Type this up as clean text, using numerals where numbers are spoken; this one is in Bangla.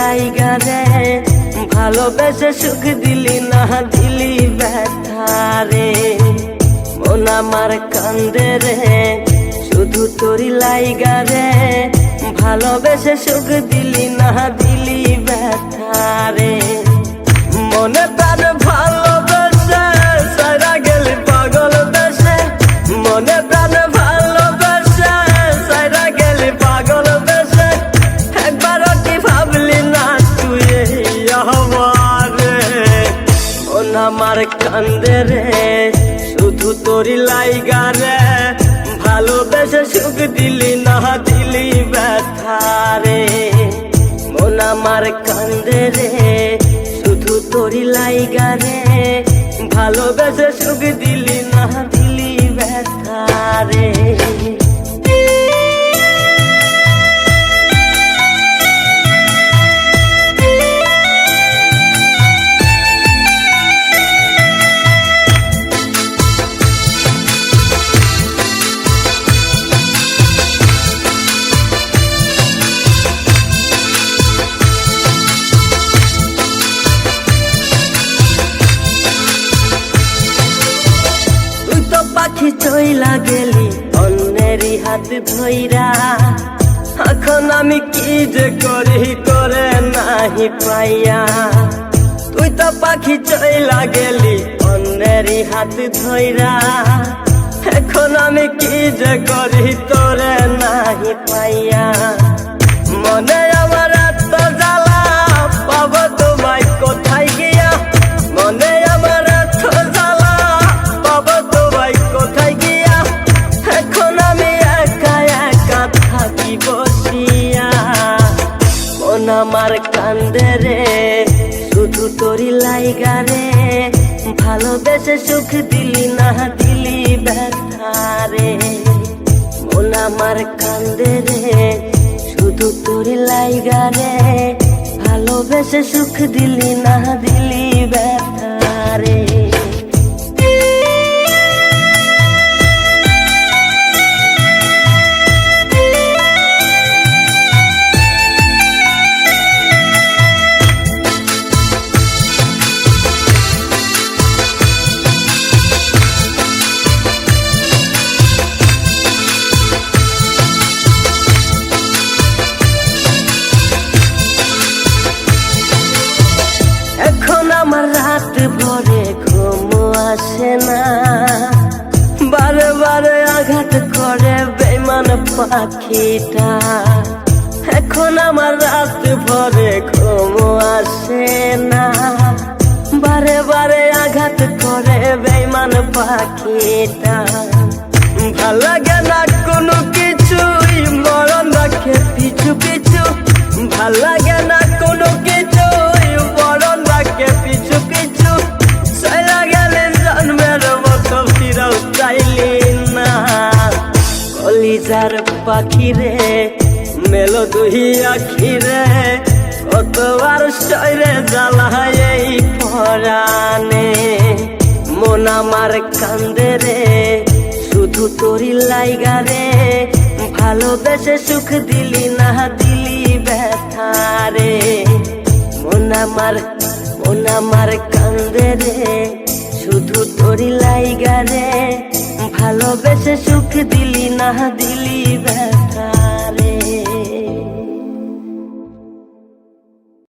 লাইগা রে ভালোবেসে সুখ দিলি না দিলি ব্যথা রে মন আমার কান্দে রে শুধু তোরি লাইগা রে ভালোবেসে সুখ দিলি না দিলি ব্যথা রে মনে প্রাণ ভালোবেসে সারা গেলি পাগল বেশে মনে প্রাণ ভালোবেসে সারা গেলি পাগল বেশে একবারও কি ভাবলি না তুই আমারে মন আমার কান্দে রে শুধু তোরি লাইগা রে ভালোবেসে সুখ দিলি না দিলি ব্যথা রে মন আমার কান্দে রে শুধু তোরি লাইগা রে ভালোবেসে সুখ দিলি না দিলি ব্যথা রে পাখি চইলা গেলি অন্যেরই হাত ধইরা এখন আমি কি যে করি করে নাহি পাইয়া তুই তো পাখি চইলা গেলি অন্যেরই হাত ধইরা এখন আমি কি যে করি তোরে নাহি পাইয়া মনে আমার এত জ্বালা পাবো তোমায় কোথায় গিয়া মনে আমার এত জ্বালা পাবো তোমায় কোথায় গিয়া এখন আমি একা একা থাকি বসিয়া মন আমার কান্দে রে শুধু তোরি লাইগা রে ভালোবেসে সুখ দিলি না দিলি ব্যথা রে মন আমার কান্দে রে শুধু তোরি লাইগা রে ভালোবেসে সুখ দিলি না দিলি ব্যথা রে আমার রাত ভরে ঘুম আসে না বারে বারে আঘাত করে বেঈমান পাখিটা এখন আমার রাত ভরে ঘুম আসে না বারে বারে আঘাত করে বেঈমান পাখিটা ভাল লাগে না কোনো কিছুই মরণ রাখে পিছু পিছু ভাল লাগে না কোনো কিছুই মরণ রাখে পিছু পিছু চলা গেলে জন্মের মতো ফিরাও চাইলি না কলিজার পাখি রে মেলো দুই আখি রে কতবার শরীরে জ্বালায় এই পরাণে মন আমার কান্দে রে শুধু তোরি লাইগা রে ভালোবেসে সুখ দিলি না দিলি ব্যথা রে মন আমার কান্দে রে শুধু তোরি লাইগা রে ভালোবেসে সুখ দিলি না দিলি ব্যথা